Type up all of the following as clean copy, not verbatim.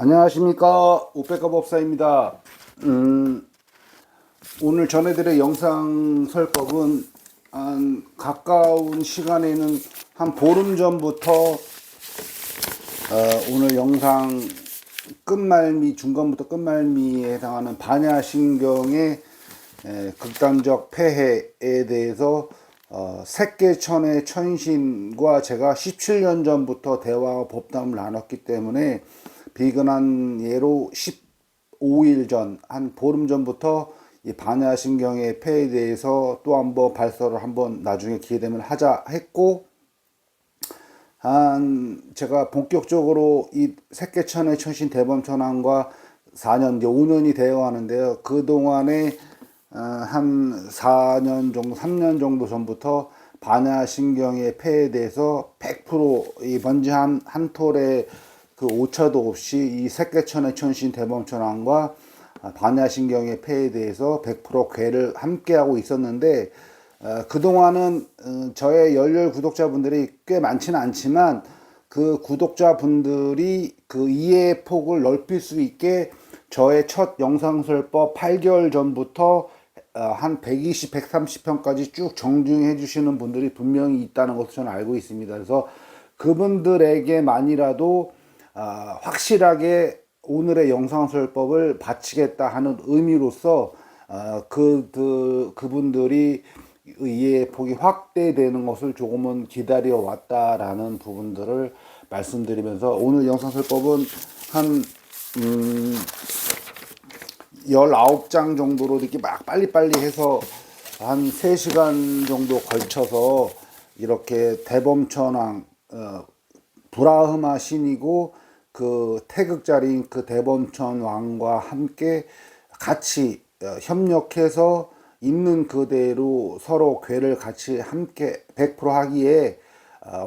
안녕하십니까, 오백가 법사입니다. 오늘 전해드릴 영상 설법은 한 가까운 시간에는 한 보름 전부터 오늘 영상 끝말미, 중간부터 끝말미에 해당하는 반야신경의 극단적 폐해에 대해서 색계천의 천신과 제가 17년 전부터 대화 법담을 나눴기 때문에 비근한 예로 15일 전, 한 보름 전부터 이 반야신경의 폐에 대해서 또 한번 발설을 한번 나중에 기회되면 하자 했고, 제가 본격적으로 이 색계천의 천신 대범천왕과 4년, 이제 5년이 되어 가는데요. 그동안에 한 4년 정도, 3년 정도 전부터 반야신경의 폐에 대해서 100% 먼지 한 톨에 그 오차도 없이 이 색계천의 천신 대범천왕과 반야신경의 폐에 대해서 100% 궤를 함께하고 있었는데, 그동안은 저의 열렬 구독자분들이 꽤 많지는 않지만 그 구독자분들이 그 이해의 폭을 넓힐 수 있게 저의 첫 영상설법 8개월 전부터 한 120, 130편까지 쭉 정주행해 주시는 분들이 분명히 있다는 것을 저는 알고 있습니다. 그래서 그분들에게만이라도 확실하게 오늘의 영상설법을 바치겠다 하는 의미로서 그분들이 이해의 폭이 확대되는 것을 조금은 기다려 왔다라는 부분들을 말씀드리면서, 오늘 영상설법은 한 19장 정도로 이렇게 막 빨리빨리 해서 한 3시간 정도 걸쳐서 이렇게 대범천왕, 브라흐마 신이고 그 태극자리인 그 대범천왕과 함께 같이 협력해서 있는 그대로 서로 궤를 같이 함께 100% 하기에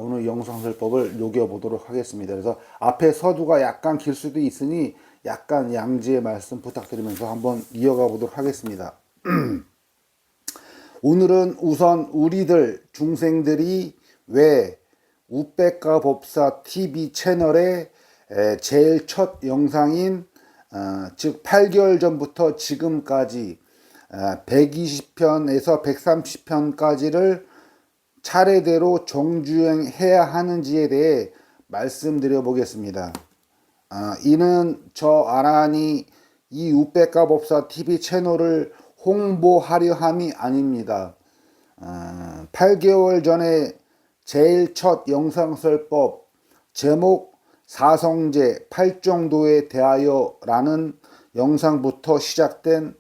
오늘 영상설법을 녹여보도록 하겠습니다. 그래서 앞에 서두가 약간 길 수도 있으니 약간 양지의 말씀 부탁드리면서 한번 이어가 보도록 하겠습니다. 오늘은 우선 우리들 중생들이 왜 우백가 법사 TV 채널에 제일 첫 영상인 즉 8개월 전부터 지금까지 120편에서 130편까지를 차례대로 정주행해야 하는지에 대해 말씀드려 보겠습니다. 이는 저 아란이 이 우백가 법사 TV 채널을 홍보하려 함이 아닙니다. 8개월 전에 제일 첫 영상설법 제목 사성제 팔정도에 대하여 라는 영상부터 시작된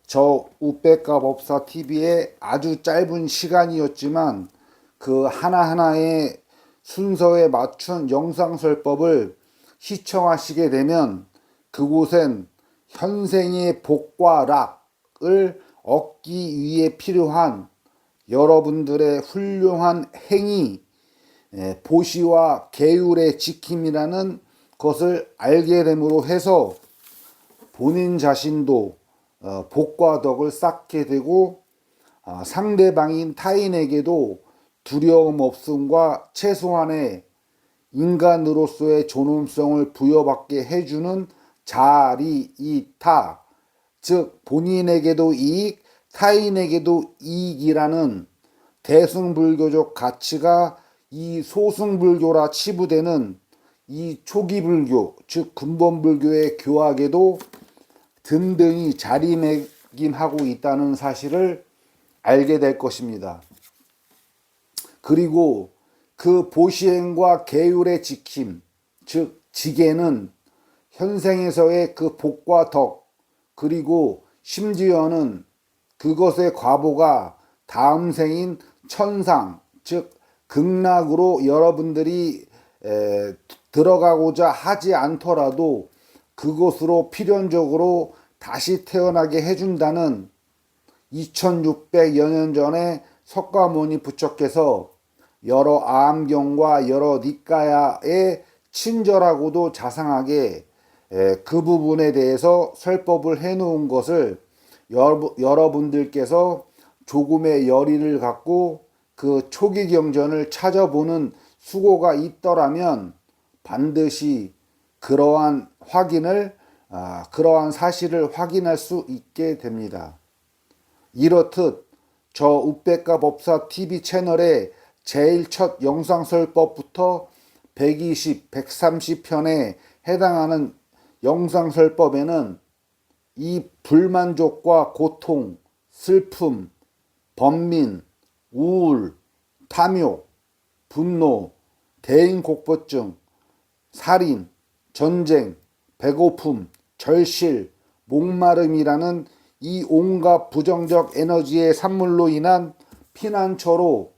저 우백가 법사 TV의 아주 짧은 시간이었지만 그 하나하나의 순서에 맞춘 영상설법을 시청하시게 되면 그곳엔 현생의 복과 락을 얻기 위해 필요한 여러분들의 훌륭한 행위, 보시와 계율의 지킴이라는 것을 알게 됨으로 해서 본인 자신도 복과 덕을 쌓게 되고 상대방인 타인에게도 두려움 없음과 최소한의 인간으로서의 존엄성을 부여받게 해주는 자리이타, 즉 본인에게도 이익, 타인에게도 이익이라는 대승불교적 가치가 이 소승불교라 치부되는 이 초기불교, 즉 근본불교의 교학에도 든든히 자리매김하고 있다는 사실을 알게 될 것입니다. 그리고 그 보시행과 계율의 지킴, 즉 지계는 현생에서의 그 복과 덕, 그리고 심지어는 그것의 과보가 다음 생인 천상, 즉 극락으로 여러분들이 들어가고자 하지 않더라도 그곳으로 필연적으로 다시 태어나게 해준다는 2600여 년 전에 석가모니 부처께서 여러 암경과 여러 니까야에 친절하고도 자상하게 그 부분에 대해서 설법을 해놓은 것을 여러분들께서 조금의 열의를 갖고 그 초기 경전을 찾아보는 수고가 있더라면 반드시 그러한 그러한 사실을 확인할 수 있게 됩니다. 이렇듯 저 우백과 법사 TV 채널의 제일 첫 영상설법부터 120, 130편에 해당하는 영상설법에는 이 불만족과 고통, 슬픔, 번민, 우울, 탐욕, 분노, 대인공포증, 살인, 전쟁, 배고픔, 절실, 목마름이라는 이 온갖 부정적 에너지의 산물로 인한 피난처로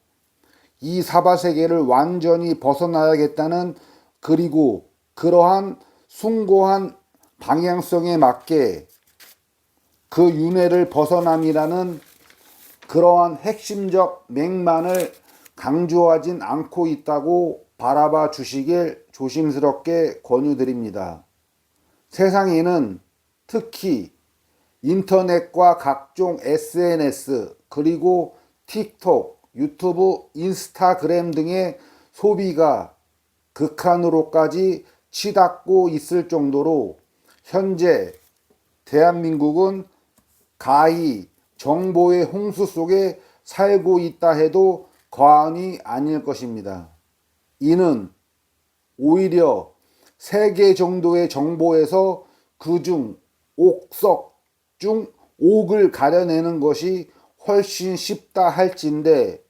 이 사바세계를 완전히 벗어나야겠다는, 그리고 그러한 숭고한 방향성에 맞게 그 윤회를 벗어남이라는 그러한 핵심적 맥만을 강조하진 않고 있다고 바라봐 주시길 조심스럽게 권유드립니다. 세상에는 특히 인터넷과 각종 SNS, 그리고 틱톡, 유튜브, 인스타그램 등의 소비가 극한으로까지 치닫고 있을 정도로 현재 대한민국은 가히 정보의 홍수 속에 살고 있다 해도 과언이 아닐 것입니다. 이는 오히려 3개 정도의 정보에서 그중 옥석 중 옥을 가려내는 것이 훨씬 쉽다 할진데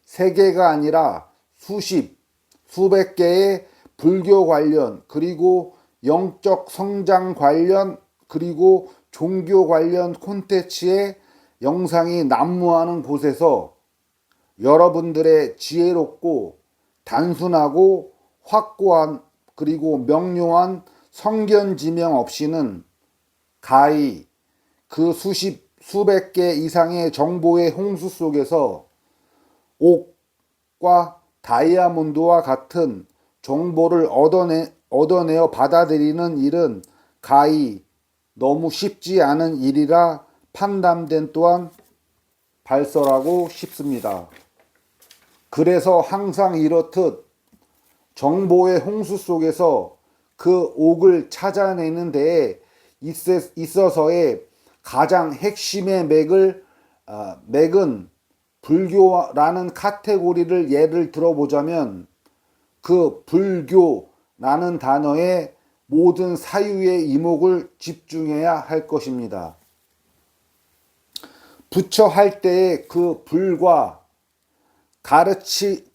3개가 아니라 수십, 수백 개의 불교 관련, 그리고 영적 성장 관련, 그리고 종교 관련 콘텐츠의 영상이 난무하는 곳에서 여러분들의 지혜롭고 단순하고 확고한 그리고 명료한 성견지명 없이는 가히 그 수십, 수백 개 이상의 정보의 홍수 속에서 옥과 다이아몬드와 같은 정보를 얻어내어 받아들이는 일은 가히 너무 쉽지 않은 일이라 판단된 또한 발설하고 싶습니다. 그래서 항상 이렇듯 정보의 홍수 속에서 그 옥을 찾아내는 데에 있어서의 가장 핵심의 맥은 불교라는 카테고리를 예를 들어보자면 그 불교라는 단어에 모든 사유의 이목을 집중해야 할 것입니다. 부처 할 때의 그 불과 가르칠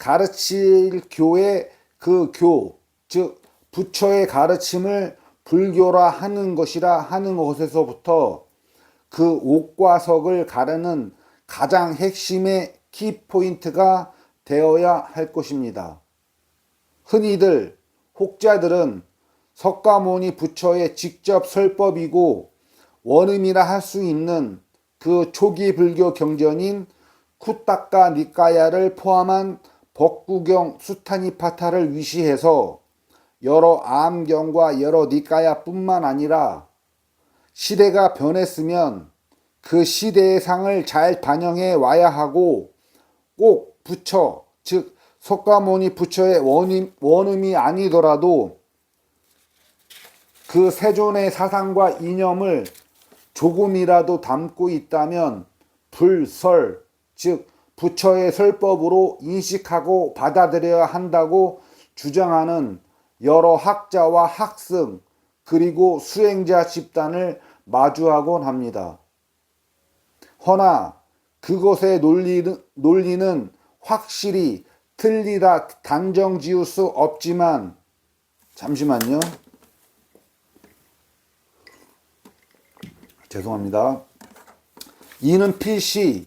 교의 그 교, 즉 부처의 가르침을 불교라 하는 것이라 하는 것에서부터 그 옥과 석을 가르는 가장 핵심의 키포인트가 되어야 할 것입니다. 흔히들 혹자들은 석가모니 부처의 직접 설법이고 원음이라 할 수 있는 그 초기 불교 경전인 쿠타카 니까야를 포함한 법구경 수타니파타를 위시해서 여러 암경과 여러 니까야뿐만 아니라 시대가 변했으면 그 시대의 상을 잘 반영해 와야 하고 꼭 부처, 즉 석가모니 부처의 원음이 아니더라도 그 세존의 사상과 이념을 조금이라도 담고 있다면 불설, 즉 부처의 설법으로 인식하고 받아들여야 한다고 주장하는 여러 학자와 학승 그리고 수행자 집단을 마주하곤 합니다. 허나 그것의 논리는 확실히 틀리다 단정 지을 수 없지만, 잠시만요. 죄송합니다. 이는 필시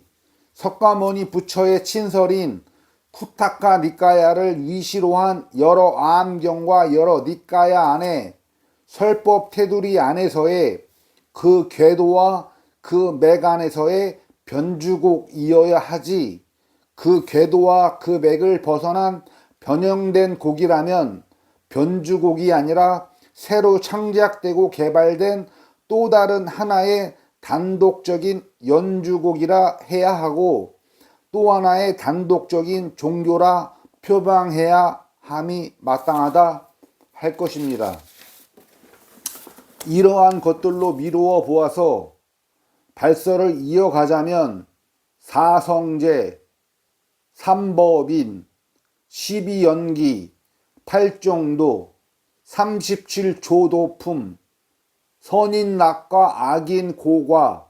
석가모니 부처의 친설인 쿠타카 니까야를 위시로 한 여러 암경과 여러 니까야 안에 설법 테두리 안에서의 그 궤도와 그 맥 안에서의 변주곡이어야 하지, 그 궤도와 그 맥을 벗어난 변형된 곡이라면 변주곡이 아니라 새로 창작되고 개발된 또 다른 하나의 단독적인 연주곡이라 해야 하고 또 하나의 단독적인 종교라 표방해야 함이 마땅하다 할 것입니다. 이러한 것들로 미루어 보아서 발설을 이어가자면 사성제, 삼법인, 12연기, 8정도, 37조도품, 선인낙과 악인고과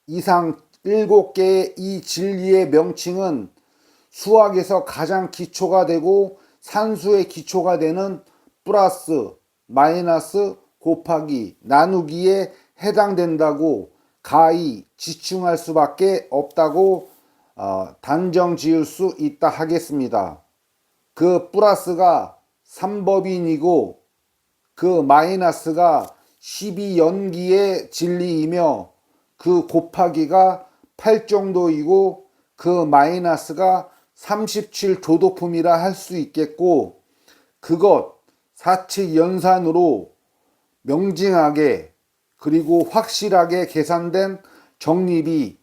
이상 7개의 이 진리의 명칭은 수학에서 가장 기초가 되고 산수의 기초가 되는 플러스, 마이너스, 곱하기, 나누기에 해당된다고 가히 지칭할 수밖에 없다고 단정 지을 수 있다 하겠습니다. 그 플러스가 삼법인이고 그 마이너스가 12연기의 진리이며 그 곱하기가 8정도이고 그 마이너스가 37조도품이라 할 수 있겠고, 그것 사칙연산으로 명징하게 그리고 확실하게 계산된 정답이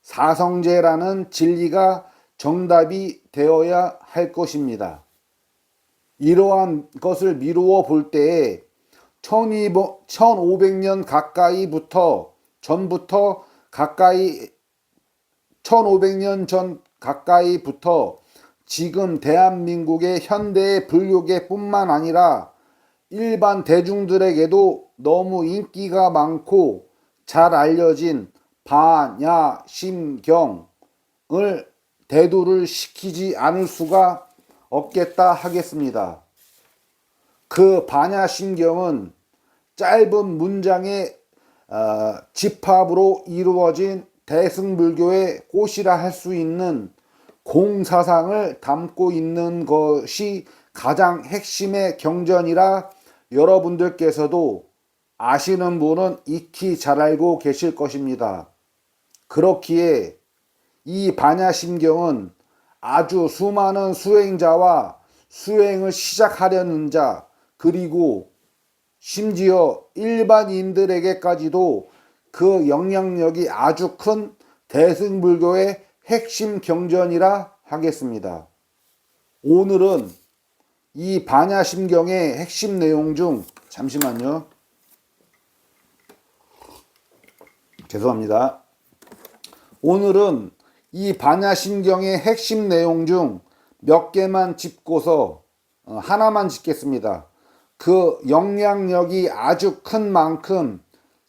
사성제라는 진리가 정답이 되어야 할 것입니다. 이러한 것을 미루어 볼 때에 1500년 전부터 가까이 1500년 전 가까이부터 지금 대한민국의 현대의 불교계 뿐만 아니라 일반 대중들에게도 너무 인기가 많고 잘 알려진 반야심경을 대두를 시키지 않을 수가 없겠다 하겠습니다. 그 반야심경은 짧은 문장의 집합으로 이루어진 대승불교의 꽃이라 할 수 있는 공사상을 담고 있는 것이 가장 핵심의 경전이라 여러분들께서도 아시는 분은 익히 잘 알고 계실 것입니다. 그렇기에 이 반야심경은 아주 수많은 수행자와 수행을 시작하려는 자, 그리고 심지어 일반인들에게까지도 그 영향력이 아주 큰 대승불교의 핵심 경전이라 하겠습니다. 오늘은 이 반야심경의 핵심 내용 중, 잠시만요. 죄송합니다. 오늘은 이 반야심경의 핵심 내용 중 몇 개만 짚고서 하나만 짚겠습니다. 그 영향력이 아주 큰 만큼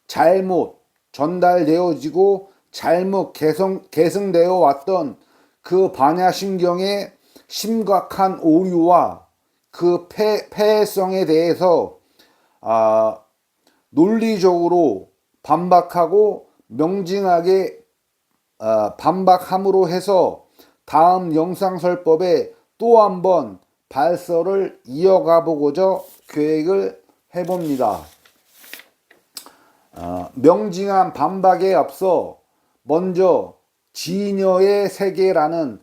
잘못 전달되어지고 잘못 계승되어 왔던 그 반야심경의 심각한 오류와 그 폐해성에 대해서 논리적으로 반박하고 명징하게 반박함으로 해서 다음 영상설법에 또 한번 발설을 이어가 보고자 계획을 해봅니다. 명징한 반박에 앞서 먼저 진여의 세계라는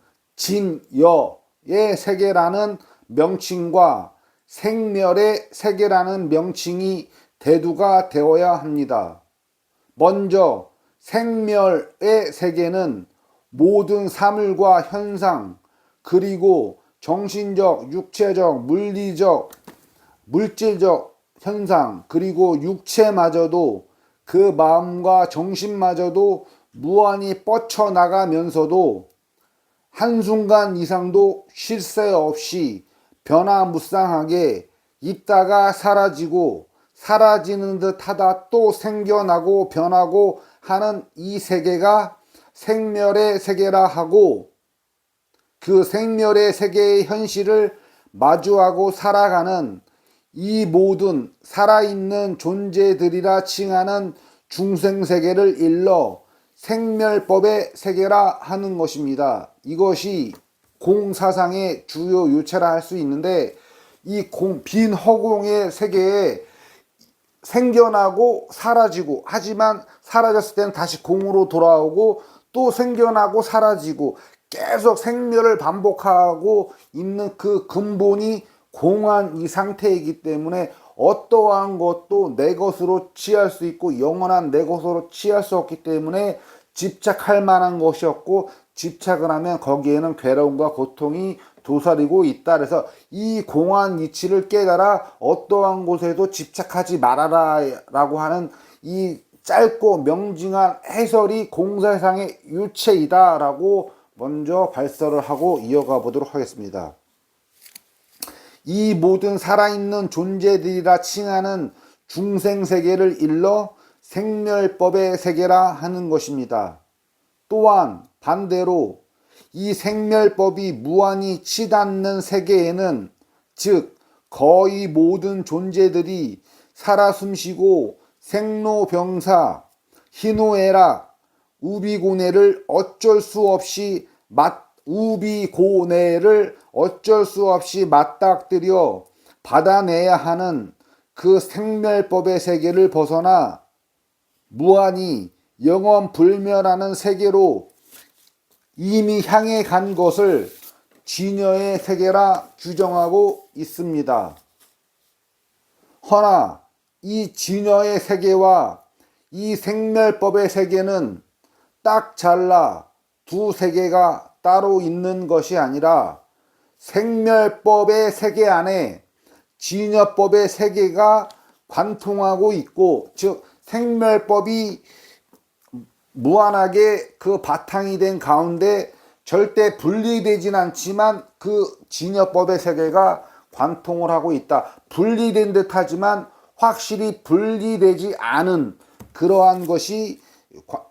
명칭과 생멸의 세계라는 명칭이 대두가 되어야 합니다. 먼저 생멸의 세계는 모든 사물과 현상, 그리고 정신적, 육체적, 물질적 현상, 그리고 육체마저도 그 마음과 정신마저도 무한히 뻗쳐나가면서도 한순간 이상도 쉴 새 없이 변화무쌍하게 있다가 사라지고 사라지는 듯 하다 또 생겨나고 변하고 하는 이 세계가 생멸의 세계라 하고, 그 생멸의 세계의 현실을 마주하고 살아가는 이 모든 살아있는 존재들이라 칭하는 중생세계를 일러 생멸법의 세계라 하는 것입니다. 이것이 공사상의 주요 요체라 할 수 있는데, 이 빈 허공의 세계에 생겨나고 사라지고, 하지만 사라졌을 때는 다시 공으로 돌아오고 또 생겨나고 사라지고 계속 생멸을 반복하고 있는 그 근본이 공한 이 상태이기 때문에 어떠한 것도 내 것으로 취할 수 있고 영원한 내 것으로 취할 수 없기 때문에 집착할 만한 것이 없고, 집착을 하면 거기에는 괴로움과 고통이 도사리고 있다. 그래서 이 공안 이치를 깨달아 어떠한 곳에도 집착하지 말아라 라고 하는 이 짧고 명징한 해설이 공사상의 유체이다 라고 먼저 발설을 하고 이어가 보도록 하겠습니다. 이 모든 살아있는 존재들이라 칭하는 중생세계를 일러 생멸법의 세계라 하는 것입니다. 또한 반대로 이 생멸법이 무한히 치닫는 세계에는, 즉 거의 모든 존재들이 살아 숨쉬고 생로병사, 희노애락, 우비고뇌를 어쩔 수 없이 맞닥뜨려 받아내야 하는 그 생멸법의 세계를 벗어나 무한히 영원불멸하는 세계로 이미 향해 간 것을 진여의 세계라 규정하고 있습니다. 허나 이 진여의 세계와 이 생멸법의 세계는 딱 잘라 두 세계가 따로 있는 것이 아니라 생멸법의 세계 안에 진여법의 세계가 관통하고 있고, 즉 생멸법이 무한하게 그 바탕이 된 가운데 절대 분리되진 않지만 그 진여법의 세계가 관통을 하고 있다. 분리된 듯 하지만 확실히 분리되지 않은 그러한 것이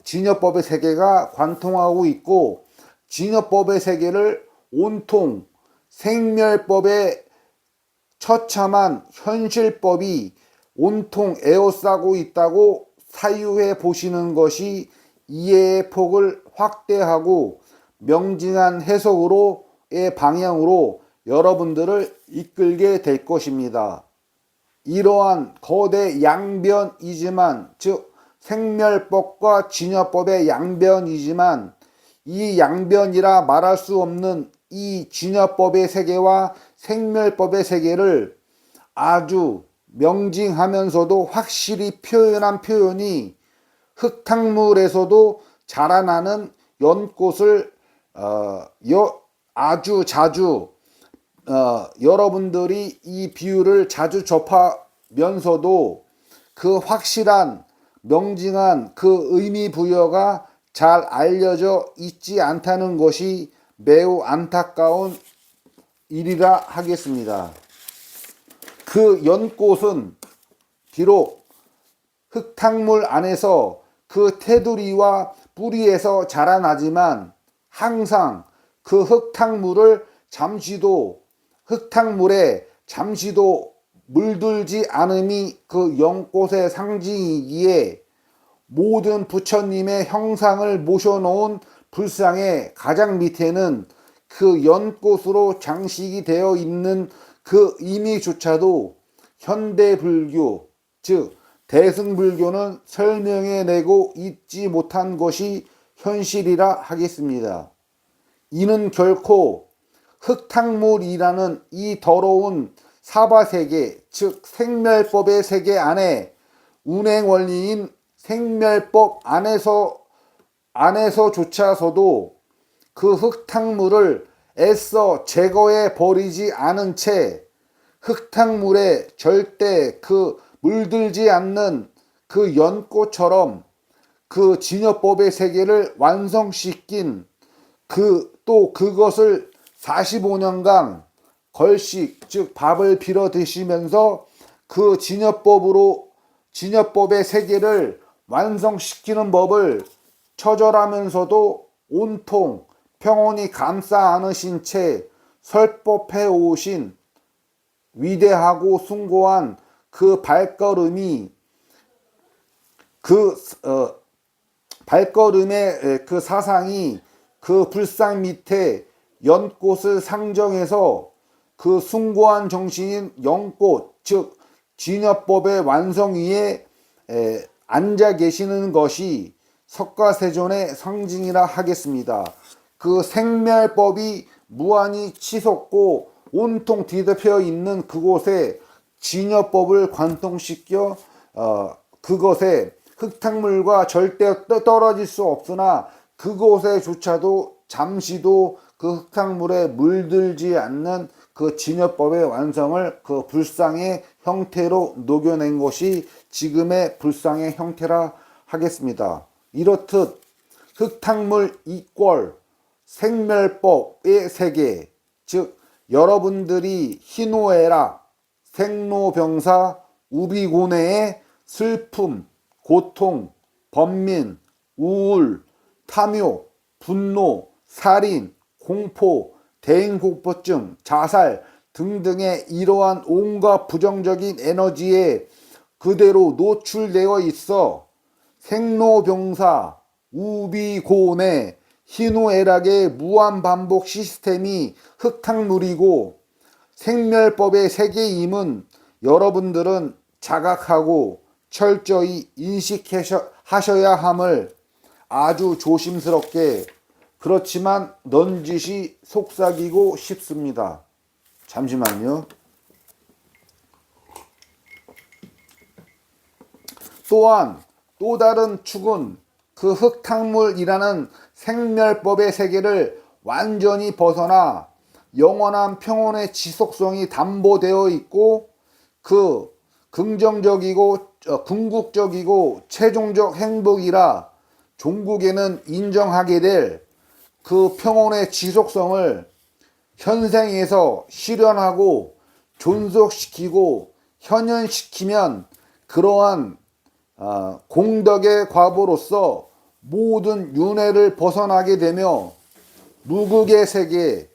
진여법의 세계가 관통하고 있고, 진여법의 세계를 온통 생멸법의 처참한 현실법이 온통 에워싸고 있다고 사유해 보시는 것이 이해의 폭을 확대하고 명징한 해석으로의 방향으로 여러분들을 이끌게 될 것입니다. 이러한 거대 양변이지만, 즉 생멸법과 진여법의 양변이지만, 이 양변이라 말할 수 없는 이 진여법의 세계와 생멸법의 세계를 아주 명징하면서도 확실히 표현한 표현이 흙탕물에서도 자라나는 연꽃을 아주 자주 여러분들이 이 비유를 자주 접하면서도 그 확실한 명징한 그 의미 부여가 잘 알려져 있지 않다는 것이 매우 안타까운 일이라 하겠습니다. 그 연꽃은 비록 흙탕물 안에서 그 테두리와 뿌리에서 자라나지만 항상 그 흙탕물에 잠시도 물들지 않음이 그 연꽃의 상징이기에 모든 부처님의 형상을 모셔놓은 불상의 가장 밑에는 그 연꽃으로 장식이 되어 있는 그 의미조차도 현대불교, 즉 대승불교는 설명해내고 있지 못한 것이 현실이라 하겠습니다. 이는 결코 흙탕물이라는 이 더러운 사바세계, 즉 생멸법의 세계 안에 운행원리인 생멸법 안에서조차서도 그 흙탕물을 애써 제거해 버리지 않은 채 흙탕물에 절대 그 물들지 않는 그 연꽃처럼 그 진여법의 세계를 완성시킨 또 그것을 45년간 걸식, 즉 밥을 빌어 드시면서 그 진여법의 세계를 완성시키는 법을 처절하면서도 온통 평온히 감싸 안으신 채 설법해 오신 위대하고 숭고한 그 발걸음의 그 사상이 그 불상 밑에 연꽃을 상정해서 그 숭고한 정신인 연꽃, 즉 진여법의 완성 위에 앉아 계시는 것이 석가세존의 상징이라 하겠습니다. 그 생멸법이 무한히 치솟고 온통 뒤덮여 있는 그곳에 진여법을 관통시켜 그것에 흙탕물과 절대 떨어질 수 없으나 그곳에조차도 잠시도 그 흙탕물에 물들지 않는 그 진여법의 완성을 그 불상의 형태로 녹여낸 것이 지금의 불상의 형태라 하겠습니다. 이렇듯 흙탕물 이꼴 생멸법의 세계, 즉 여러분들이 희노애락, 생로병사, 우비고뇌의 슬픔, 고통, 번민, 우울, 탐욕, 분노, 살인, 공포, 대인공포증, 자살 등등의 이러한 온갖 부정적인 에너지에 그대로 노출되어 있어 생로병사, 우비고뇌, 희노애락의 무한반복 시스템이 흙탕물이고 생멸법의 세계임은 여러분들은 자각하고 철저히 인식하셔야 함을 아주 조심스럽게, 그렇지만 넌지시 속삭이고 싶습니다. 잠시만요. 또한 또 다른 축은 그 흙탕물이라는 생멸법의 세계를 완전히 벗어나 영원한 평온의 지속성이 담보되어 있고 그 긍정적이고 궁극적이고 최종적 행복이라 종국에는 인정하게 될 그 평온의 지속성을 현생에서 실현하고 존속시키고 현현시키면 그러한 공덕의 과보로서 모든 윤회를 벗어나게 되며 무극의 세계,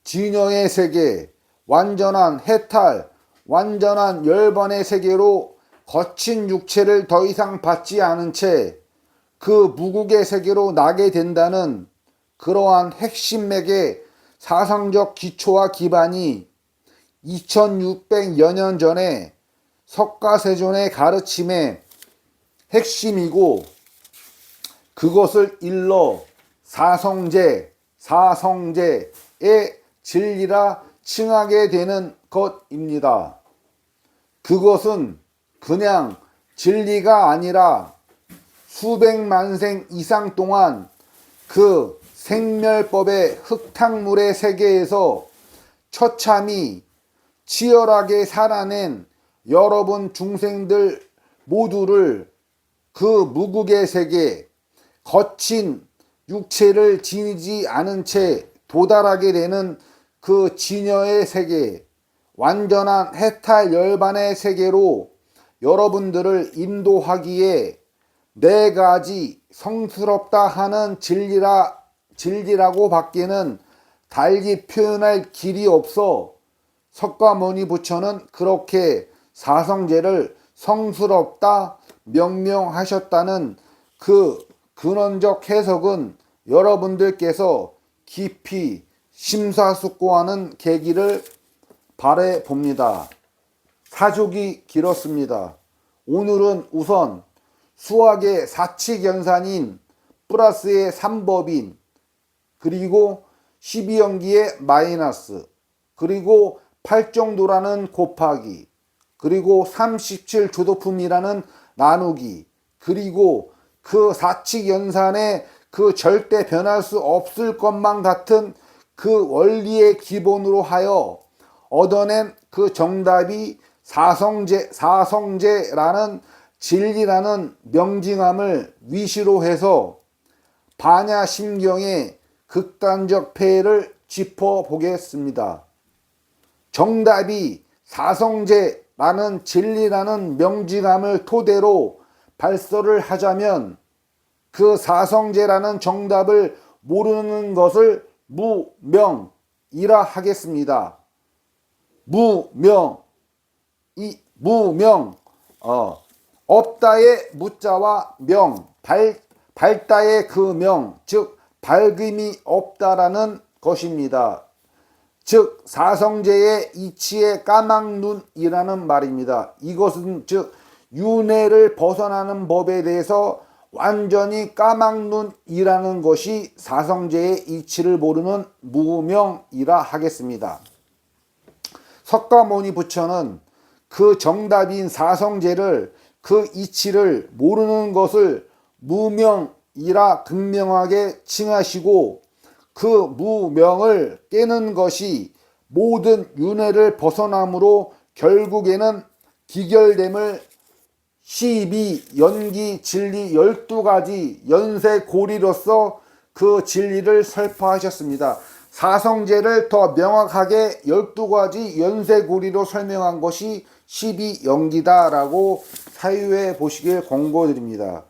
진여의 세계, 완전한 해탈, 완전한 열반의 세계로 거친 육체를 더 이상 받지 않은 채 그 무극의 세계로 나게 된다는 그러한 핵심맥의 사상적 기초와 기반이 2600여 년 전에 석가세존의 가르침의 핵심이고 그것을 일러 사성제의 진리라 칭하게 되는 것입니다. 그것은 그냥 진리가 아니라 수백만 생 이상 동안 그 생멸법의 흙탕물의 세계에서 처참히 치열하게 살아낸 여러분 중생들 모두를 그 무극의 세계, 거친 육체를 지니지 않은 채 도달하게 되는 그 진여의 세계, 완전한 해탈 열반의 세계로 여러분들을 인도하기에 네 가지 성스럽다 하는 진리라고 밖에는 달리 표현할 길이 없어 석가모니 부처는 그렇게 사성제를 성스럽다 명명하셨다는 그 근원적 해석은 여러분들께서 깊이 심사숙고하는 계기를 바래 봅니다. 사족이 길었습니다. 오늘은 우선 수학의 사칙연산인 플러스의 3법인 그리고 12연기의 마이너스 그리고 8정도라는 곱하기 그리고 37조도품이라는 나누기 그리고 그 사칙연산의 그 절대 변할 수 없을 것만 같은 그 원리의 기본으로 하여 얻어낸 그 정답이 사성제라는 진리라는 명징함을 위시로 해서 반야심경의 극단적 폐해를 짚어보겠습니다. 정답이 사성제라는 진리라는 명징함을 토대로 발설을 하자면 그 사성제라는 정답을 모르는 것을 무명이라 하겠습니다. 무명, 없다의 무자와 명, 밝다의 그 명, 즉 밝음이 없다라는 것입니다. 즉 사성제의 이치의 까막눈이라는 말입니다. 이것은 즉 윤회를 벗어나는 법에 대해서 완전히 까막눈이라는 것이 사성제의 이치를 모르는 무명이라 하겠습니다. 석가모니 부처는 그 정답인 사성제를 그 이치를 모르는 것을 무명이라 극명하게 칭하시고 그 무명을 깨는 것이 모든 윤회를 벗어남으로 결국에는 기결됨을 12 연기 진리 12가지 연쇄고리로서 그 진리를 설파하셨습니다. 사성제를 더 명확하게 12가지 연쇄고리로 설명한 것이 12연기다라고 사유해 보시길 권고드립니다.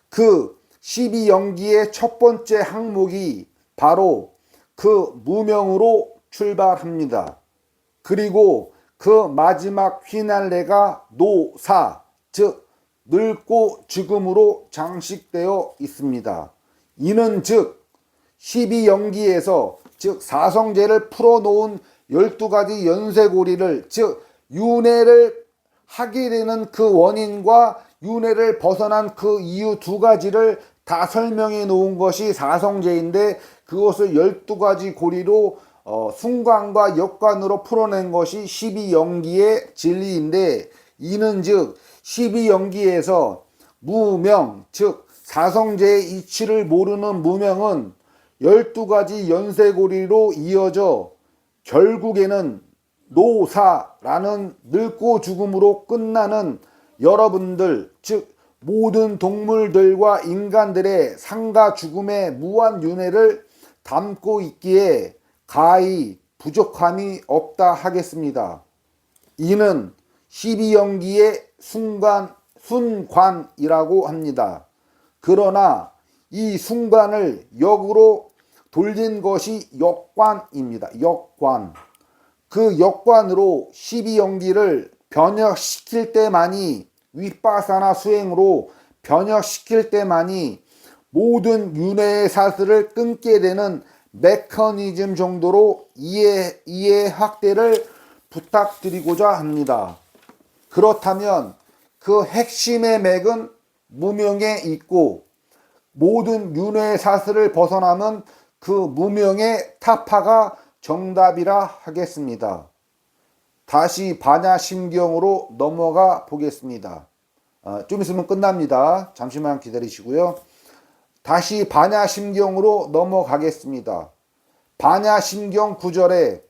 그 12연기의 첫 번째 항목이 바로 그 무명으로 출발합니다. 그리고 그 마지막 휘날레가 노사, 즉 늙고 죽음으로 장식되어 있습니다. 이는 즉 12연기에서 즉 사성제를 풀어놓은 12가지 연쇄고리를 즉 윤회를 하게 되는 그 원인과 윤회를 벗어난 그 이유 두 가지를 다 설명해 놓은 것이 사성제인데 그것을 12가지 고리로 순관과 역관으로 풀어낸 것이 12연기의 진리인데 이는 즉 12연기에서 무명 즉 사성제의 이치를 모르는 무명은 12가지 연쇄고리로 이어져 결국에는 노사라는 늙고 죽음으로 끝나는 여러분들 즉 모든 동물들과 인간들의 상과 죽음의 무한윤회를 담고 있기에 가히 부족함이 없다 하겠습니다. 이는 12연기의 순관이라고 합니다. 그러나 이 순관을 역으로 돌린 것이 역관입니다. 역관. 그 역관으로 12연기를 변혁시킬 때만이 윗바사나 수행으로 변혁시킬 때만이 모든 윤회의 사슬을 끊게 되는 메커니즘 정도로 이해 확대를 부탁드리고자 합니다. 그렇다면 그 핵심의 맥은 무명에 있고 모든 윤회의 사슬을 벗어나면 그 무명의 타파가 정답이라 하겠습니다. 다시 반야심경으로 넘어가 보겠습니다. 좀 있으면 끝납니다. 잠시만 기다리시고요. 다시 반야심경으로 넘어가겠습니다. 반야심경 9절에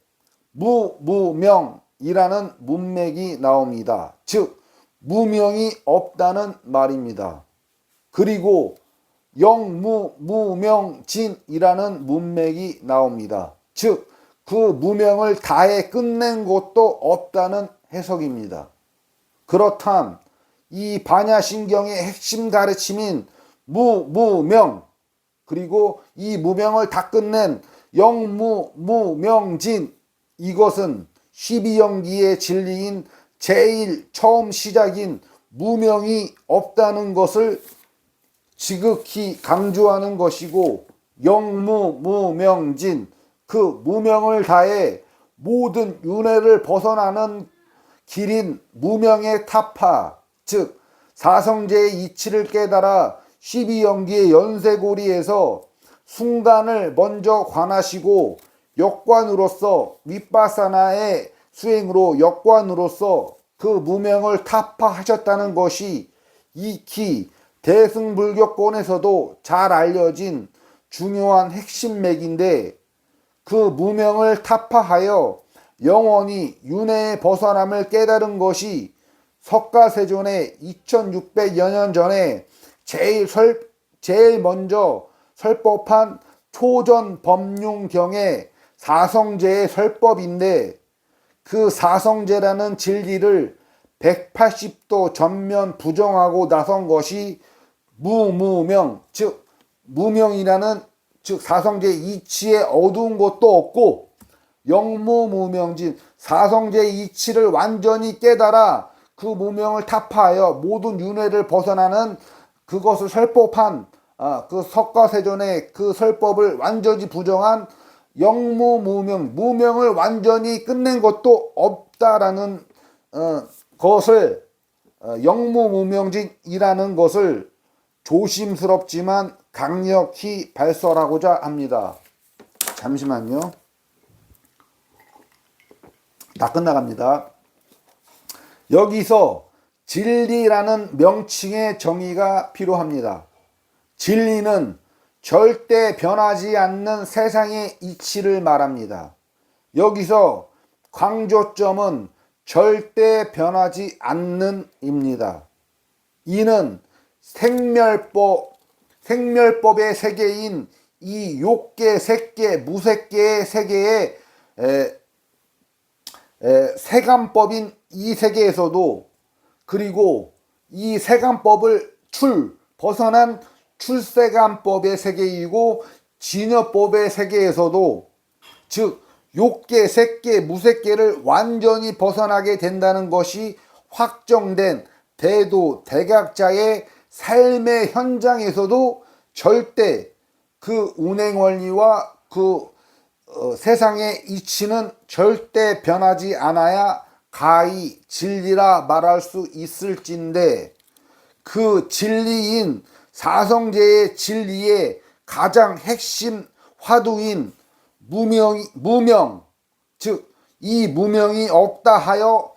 무명이라는 문맥이 나옵니다. 즉 무명이 없다는 말입니다. 그리고 영무무명진이라는 문맥이 나옵니다. 즉 그 무명을 다해 끝낸 것도 없다는 해석입니다. 그렇담 이 반야심경의 핵심 가르침인 무명 그리고 이 무명을 다 끝낸 영무무명진 이것은 12연기의 진리인 제일 처음 시작인 무명이 없다는 것을 지극히 강조하는 것이고 영무무명진 그 무명을 다해 모든 윤회를 벗어나는 길인 무명의 타파 즉 사성제의 이치를 깨달아 12연기의 연쇄고리에서 순간을 먼저 관하시고 역관으로서 윗바사나의 수행으로 역관으로서 그 무명을 타파하셨다는 것이 익히 대승불교권에서도 잘 알려진 중요한 핵심 맥인데 그 무명을 타파하여 영원히 윤회의 벗어남을 깨달은 것이 석가세존의 2600여 년 전에 제일 먼저 설법한 초전법륜경의 사성제의 설법인데 그 사성제라는 진리를 180도 전면 부정하고 나선 것이 무명 즉 무명이라는 즉 사성제 이치에 어두운 것도 없고 영무무명진 사성제 이치를 완전히 깨달아 그 무명을 타파하여 모든 윤회를 벗어나는 그것을 설법한 그 석가세존의 그 설법을 완전히 부정한 영무무명 무명을 완전히 끝낸 것도 없다라는 것을 영무무명진이라는 것을 조심스럽지만 강력히 발설하고자 합니다. 잠시만요. 다 끝나갑니다. 여기서 진리라는 명칭의 정의가 필요합니다. 진리는 절대 변하지 않는 세상의 이치를 말합니다. 여기서 강조점은 절대 변하지 않는 입니다. 이는 생멸법의 세계인 이 욕계, 색계, 무색계의 세계의 세간법인 이 세계에서도, 그리고 이 세간법을 벗어난 출세간법의 세계이고 진여법의 세계에서도, 즉 욕계, 색계, 무색계를 완전히 벗어나게 된다는 것이 확정된 대도 대각자의 삶의 현장에서도 절대 그 운행원리와 그 세상의 이치는 절대 변하지 않아야 가히 진리라 말할 수 있을진데, 그 진리인 사성제의 진리의 가장 핵심 화두인 무명, 즉 이 무명이 없다 하여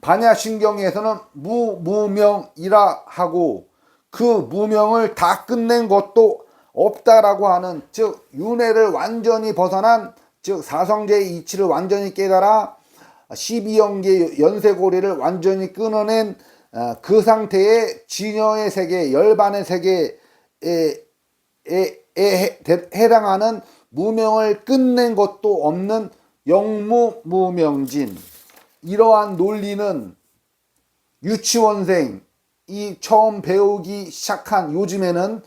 반야신경에서는 무명이라 하고, 그 무명을 다 끝낸 것도 없다라고 하는, 즉 윤회를 완전히 벗어난, 즉 사성제의 이치를 완전히 깨달아 12영계 연쇄고리를 완전히 끊어낸 그 상태의 진여의 세계, 열반의 세계에 해당하는 무명을 끝낸 것도 없는 영무무명진. 이러한 논리는 유치원생이 처음 요즘에는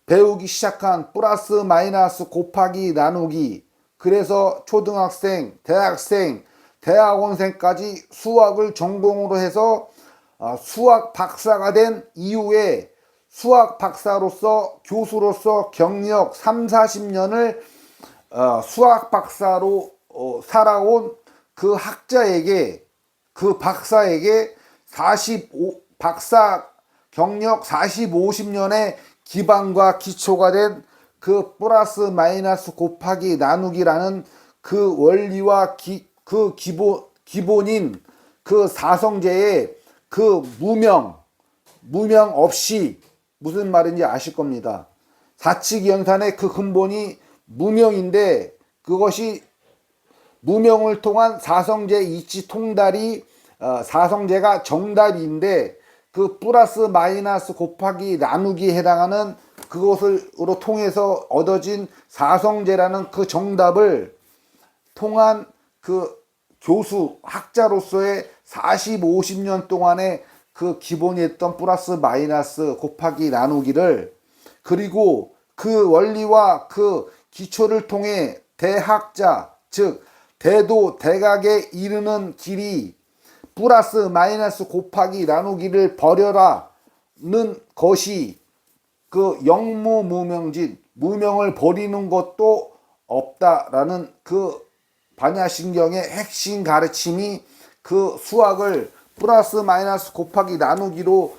배우기 시작한 플러스 마이너스 곱하기 나누기, 그래서 초등학생, 대학생, 대학원생까지 수학을 전공으로 해서 수학 박사가 된 이후에 수학 박사로서, 교수로서 경력 30-40년을 수학 박사로 살아온 그 학자에게, 그 박사에게 박사 경력 40-50년의 기반과 기초가 된 그 플러스 마이너스 곱하기 나누기라는 그 원리와 그 기본인 그 사성제의 그 무명 없이, 무슨 말인지 아실 겁니다. 사칙연산의 그 근본이 무명인데, 그것이 무명을 통한 사성제 이치 통달이 사성제가 정답인데, 그 플러스 마이너스 곱하기 나누기에 해당하는 그것으로 통해서 얻어진 사성제라는 그 정답을 통한 그 교수, 학자로서의 40-50년 동안의 그 기본이었던 플러스 마이너스 곱하기 나누기를, 그리고 그 원리와 그 기초를 통해 대학자, 즉 대도 대각에 이르는 길이 플러스 마이너스 곱하기 나누기를 버려라는 것이 그 영무무명진, 무명을 버리는 것도 없다라는 그 반야신경의 핵심 가르침이, 그 수학을 플러스 마이너스 곱하기 나누기로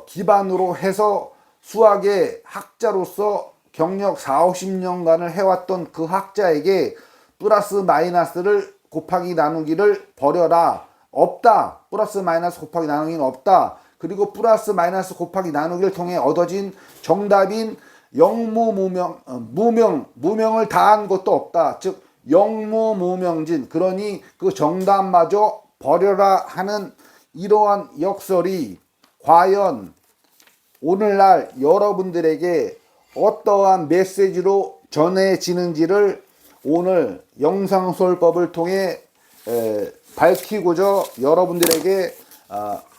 기반으로 해서 수학의 학자로서 경력 40-50년간을 해왔던 그 학자에게 플러스 마이너스를 곱하기 나누기를 버려라, 없다, 플러스 마이너스 곱하기 나누기는 없다, 그리고 플러스 마이너스 곱하기 나누기를 통해 얻어진 정답인 무명을 다한 것도 없다, 즉 영무무명진, 그러니 그 정답마저 버려라 하는 이러한 역설이 과연 오늘날 여러분들에게 어떠한 메시지로 전해지는지를 오늘 영상설법을 통해 밝히고자 여러분들에게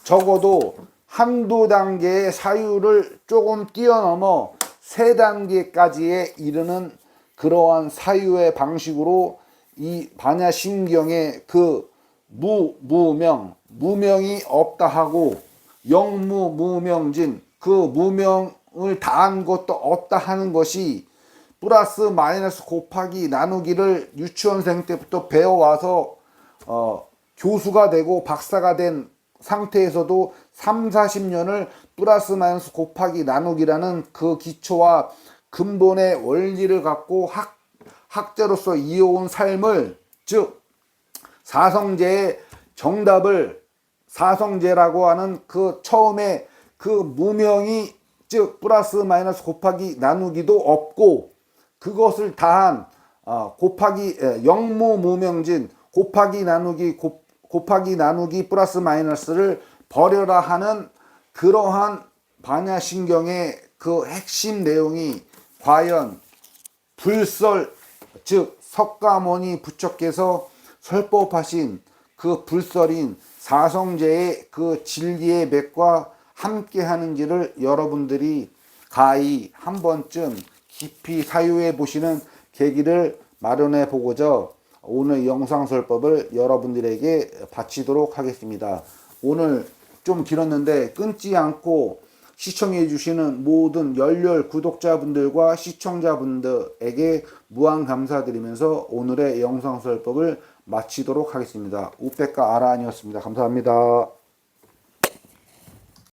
적어도 한두 단계의 사유를 조금 뛰어넘어 3단계까지에 이르는 그러한 사유의 방식으로 이 반야신경의 그 무명이 없다 하고 영무무명진, 그 무명을 다한 것도 없다 하는 것이 플러스 마이너스 곱하기 나누기를 유치원생 때부터 배워와서 교수가 되고 박사가 된 상태에서도 30-40년을 플러스 마이너스 곱하기 나누기라는 그 기초와 근본의 원리를 갖고 학자로서 이어온 삶을, 즉 사성제의 정답을, 사성제라고 하는 그 처음에 그 무명이 즉 플러스 마이너스 곱하기 나누기도 없고 그것을 다한 곱하기 영무무명진 곱하기 나누기 곱하기 나누기 플러스 마이너스를 버려라 하는 그러한 반야신경의 그 핵심 내용이 과연 불설 즉 석가모니 부처께서 설법하신 그 불설인 사성제의 그 진리의 맥과 함께 하는지를 여러분들이 가히 한 번쯤 깊이 사유해 보시는 계기를 마련해 보고자 오늘 영상설법을 여러분들에게 바치도록 하겠습니다. 오늘 좀 길었는데 끊지 않고 시청해 주시는 모든 열렬 구독자분들과 시청자분들에게 무한 감사드리면서 오늘의 영상설법을 마치도록 하겠습니다. 우백가 아라한이었습니다. 감사합니다.